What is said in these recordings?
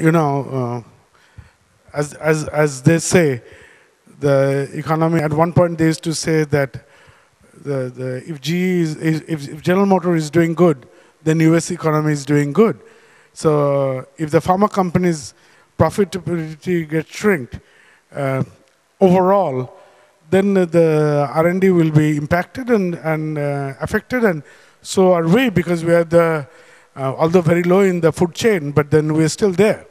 you know, as they say, the economy. At one point, they used to say that if if General Motor is doing good, then U.S. economy is doing good. So if the pharma companies' profitability gets shrinked overall, then the R&D will be impacted and affected, and so are we, because we are the although very low in the food chain, but then we're still there.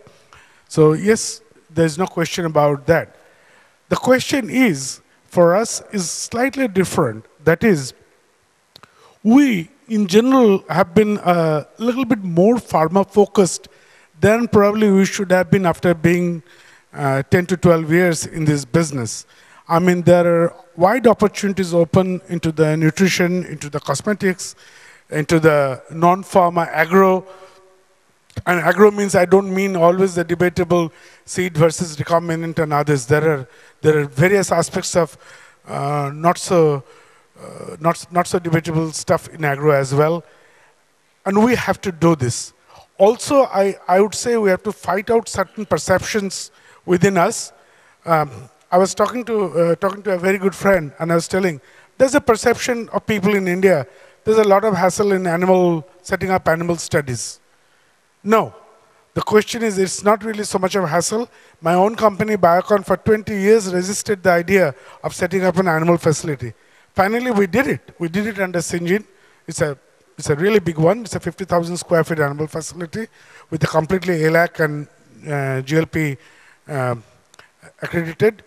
So yes, there's no question about that. The question is, for us, is slightly different. That is, we, in general, have been a little bit more pharma-focused than probably we should have been after being 10 to 12 years in this business. I mean, there are wide opportunities open into the nutrition, into the cosmetics, into the non-pharma agro. And agro means, I don't mean always the debatable seed versus recombinant and others. There are various aspects of not so debatable stuff in agro as well. And we have to do this. Also, I would say we have to fight out certain perceptions within us. I was talking to a very good friend, and I was telling, there's a perception of people in India, there's a lot of hassle in setting up animal studies. No. The question is, it's not really so much of a hassle. My own company, Biocon, for 20 years resisted the idea of setting up an animal facility. Finally, we did it. We did it under Syngene. It's a really big one. It's a 50,000 square feet animal facility with a completely ALAC and GLP accredited.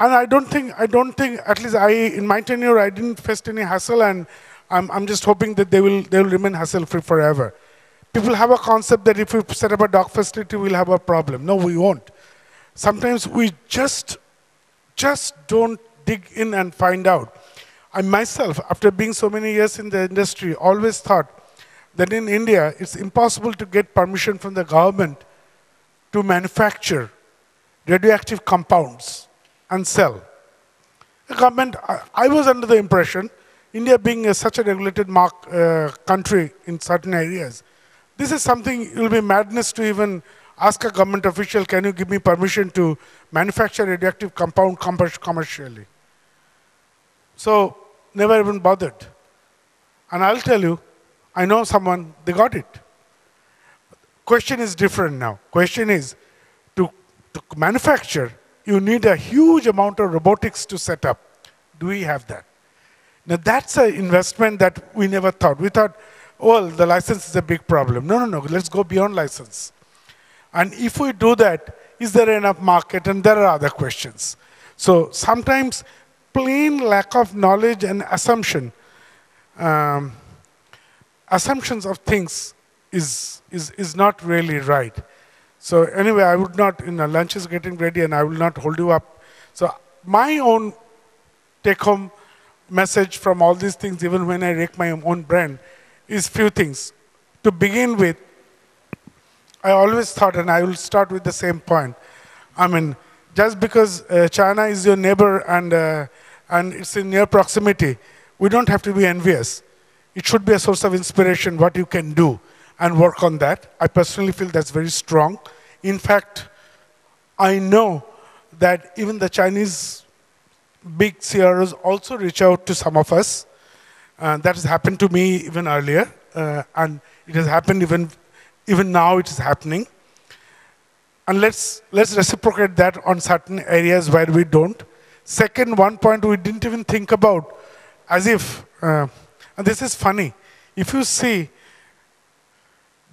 And I don't think, at least in my tenure, I didn't face any hassle, and I'm just hoping that they will remain hassle-free forever. People have a concept that if we set up a dog facility, we'll have a problem. No, we won't. Sometimes we just don't dig in and find out. I myself, after being so many years in the industry, always thought that in India, it's impossible to get permission from the government to manufacture radioactive compounds and sell. The government, I was under the impression, India being such a regulated country in certain areas, this is something, it will be madness to even ask a government official, can you give me permission to manufacture radioactive compound commercially? So, never even bothered. And I'll tell you, I know someone, they got it. Question is different now. Question is, to manufacture, you need a huge amount of robotics to set up. Do we have that? Now that's an investment that we never thought. We thought, well, the license is a big problem. No, let's go beyond license. And if we do that, is there enough market? And there are other questions. So sometimes plain lack of knowledge and assumptions of things is not really right. So anyway, I would not, lunch is getting ready and I will not hold you up. So my own take-home message from all these things, even when I rake my own brain, is few things. To begin with, I always thought, and I will start with the same point, I mean, just because China is your neighbor and it's in near proximity, we don't have to be envious. It should be a source of inspiration, what you can do, and work on that. I personally feel that's very strong. In fact, I know that even the Chinese big CROs also reach out to some of us. That has happened to me even earlier, and it has happened even now it is happening. And let's reciprocate that on certain areas where we don't. Second, one point we didn't even think about, as if, and this is funny, if you see,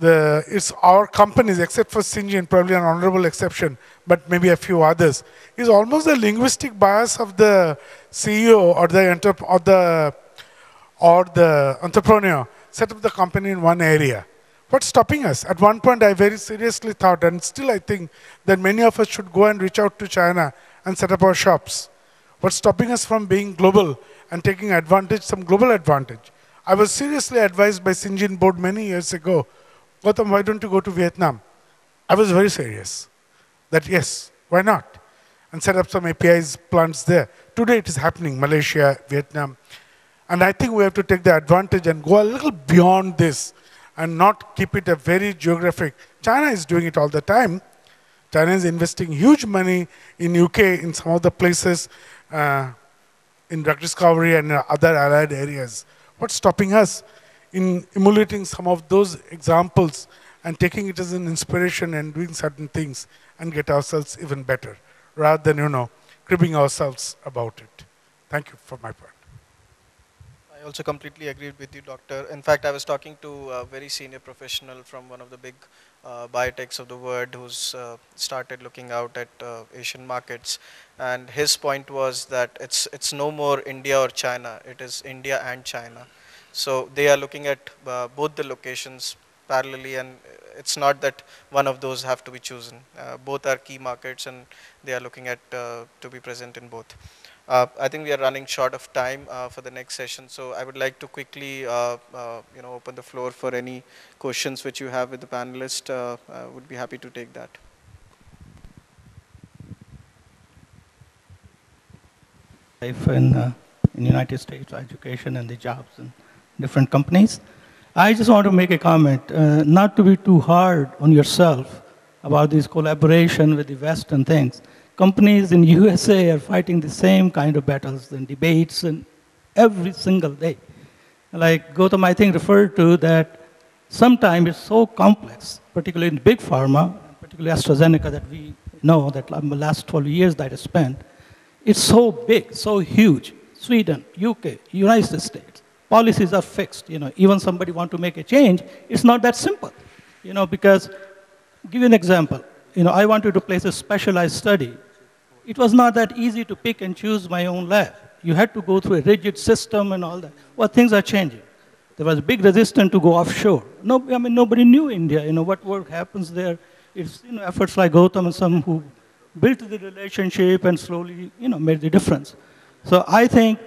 it's our companies, except for Syngene, probably an honorable exception, but maybe a few others, is almost the linguistic bias of the CEO or the entrepreneur set up the company in one area. What's stopping us? At one point, I very seriously thought, and still I think, that many of us should go and reach out to China and set up our shops. What's stopping us from being global and taking advantage, some global advantage? I was seriously advised by Syngene board many years ago, Gautam, why don't you go to Vietnam? I was very serious that yes, why not? And set up some APIs plants there. Today it is happening, Malaysia, Vietnam. And I think we have to take the advantage and go a little beyond this and not keep it a very geographic. China is doing it all the time. China is investing huge money in UK, in some of the places, in drug discovery and other allied areas. What's stopping us in emulating some of those examples and taking it as an inspiration and doing certain things and get ourselves even better, rather than, cribbing ourselves about it? Thank you for my part. I also completely agreed with you, Doctor. In fact, I was talking to a very senior professional from one of the big biotechs of the world who's started looking out at Asian markets, and his point was that it's no more India or China, it is India and China. So they are looking at both the locations parallelly, and it's not that one of those have to be chosen. Both are key markets, and they are looking at to be present in both. I think we are running short of time for the next session, so I would like to quickly open the floor for any questions which you have with the panelists. I would be happy to take that. Life in United States, education and the jobs in different companies. I just want to make a comment, not to be too hard on yourself about this collaboration with the West and things. Companies in USA are fighting the same kind of battles and debates and every single day. Like Gautam, I think, referred to that sometimes it's so complex, particularly in big pharma, particularly AstraZeneca that we know that the last 12 years that I spent, it's so big, so huge. Sweden, UK, United States, policies are fixed. Even somebody want to make a change, it's not that simple. Because, give you an example. I wanted to place a specialized study. It was not that easy to pick and choose my own lab. You had to go through a rigid system and all that. Well, things are changing. There was big resistance to go offshore. Nobody knew India. What work happens there. It's efforts like Gautam and some who built the relationship and slowly made the difference. So I think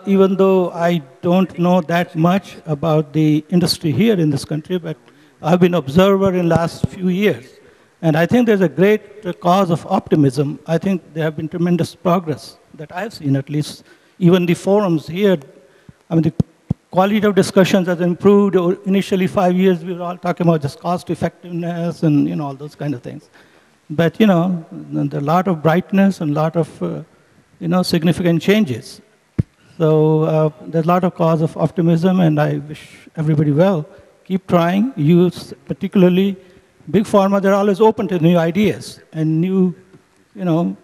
even though I don't know that much about the industry here in this country, but I've been observer in the last few years. And I think there's a great cause of optimism. I think there have been tremendous progress that I've seen, at least. Even the forums here, the quality of discussions has improved. Initially, 5 years, we were all talking about just cost effectiveness and all those kind of things. But there's a lot of brightness and a lot of significant changes. So there's a lot of cause of optimism, and I wish everybody well. Keep trying. Use particularly big pharma, they're always open to new ideas and new,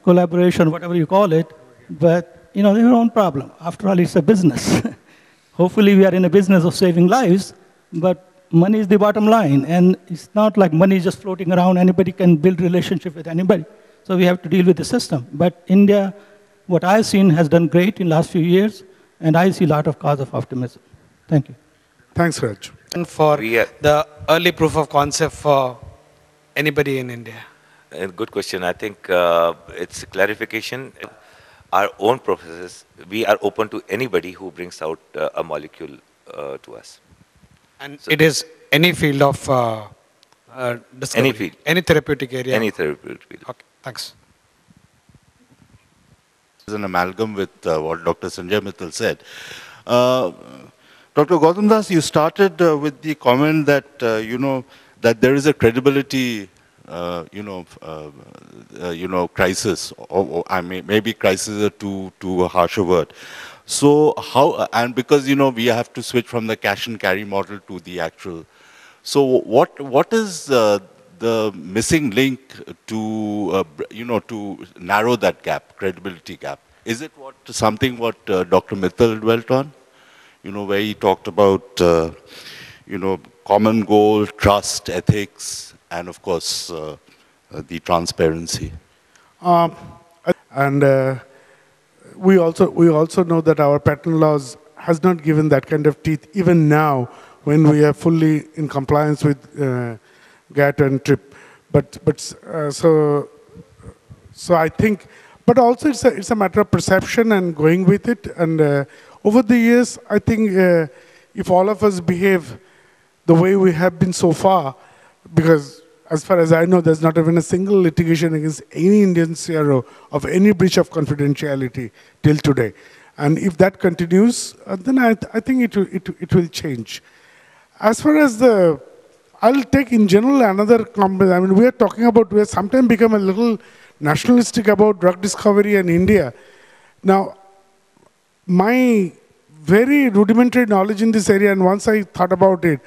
collaboration, whatever you call it. But, their own problem. After all, it's a business. Hopefully, we are in a business of saving lives, but money is the bottom line. And it's not like money is just floating around. Anybody can build relationship with anybody. So we have to deal with the system. But India, what I've seen, has done great in the last few years, and I see a lot of cause of optimism. Thank you. Thanks, Raj. And for the early proof of concept for anybody in India? Good question. I think it's a clarification. Our own processes, we are open to anybody who brings out a molecule to us. And so it is any field of discovery? Any field. Any therapeutic area? Any therapeutic field. Okay, thanks. It's an amalgam with what Dr. Sanjay Mittal said. Dr. Gautam Das, you started with the comment that, that there is a credibility, crisis, or I mean, maybe crisis is too harsh a word. So how, and because, we have to switch from the cash and carry model to the actual. So what is the missing link to, to narrow that gap, credibility gap? Is it something what Dr. Mittal dwelt on? Where he talked about, common goal, trust, ethics, and of course, the transparency. We also know that our patent laws has not given that kind of teeth, even now, when we are fully in compliance with GATT and TRIP. So I think, but also it's a matter of perception and going with it. And over the years, I think if all of us behave the way we have been so far, because as far as I know, there's not even a single litigation against any Indian CRO of any breach of confidentiality till today. And if that continues, then I think it will change. As far as the I'll take in general another comment. I mean, we are talking about, we have sometimes become a little nationalistic about drug discovery in India. Now, my very rudimentary knowledge in this area, and once I thought about it,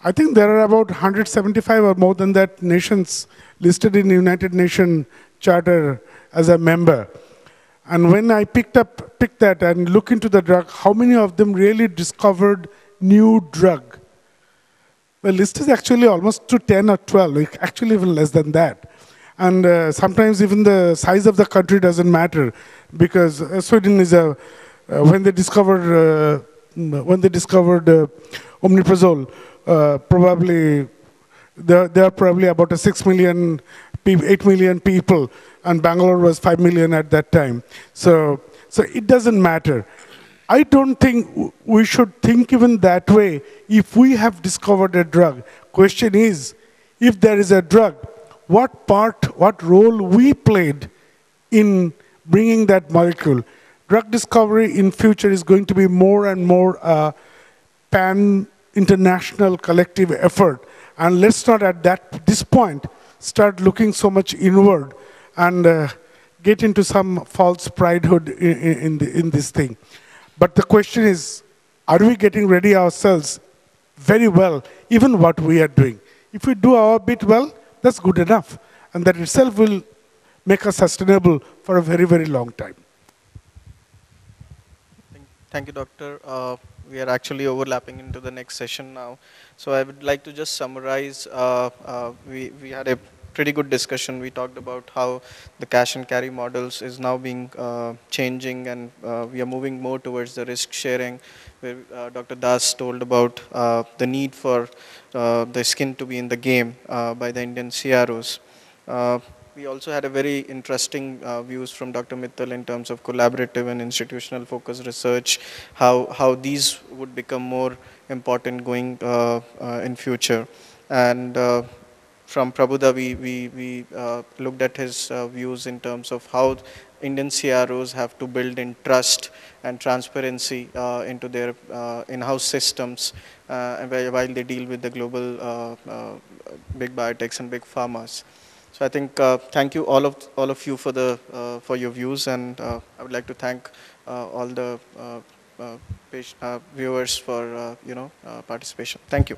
I think there are about 175 or more than that nations listed in the United Nations Charter as a member. And when I picked that and look into the drug, how many of them really discovered new drug? The list is actually almost to 10 or 12, actually even less than that. And sometimes even the size of the country doesn't matter, because Sweden is when they discovered omeprazole, probably there are probably about a 6 million, 8 million people, and Bangalore was 5 million at that time. So it doesn't matter. I don't think we should think even that way. If we have discovered a drug, question is, if there is a drug, what role we played in bringing that molecule. Drug discovery in future is going to be more and more pan-international collective effort. And let's not at this point start looking so much inward and get into some false pridehood in this thing. But the question is, are we getting ready ourselves very well, even what we are doing? If we do our bit well, that's good enough. And that itself will make us sustainable for a very, very long time. Thank you, Doctor. We are actually overlapping into the next session now. So I would like to just summarize. We had a pretty good discussion. We talked about how the cash and carry models is now being changing, and we are moving more towards the risk sharing, where Dr. Das told about the need for the skin to be in the game by the Indian CROs. We also had a very interesting views from Dr. Mittal in terms of collaborative and institutional focused research, how these would become more important going in future. And from Prabhuda, we looked at his views in terms of how Indian CROs have to build in trust and transparency into their in-house systems while they deal with the global big biotechs and big pharmas. So I think thank you all of you for your views, and I would like to thank all the viewers for participation. Thank you.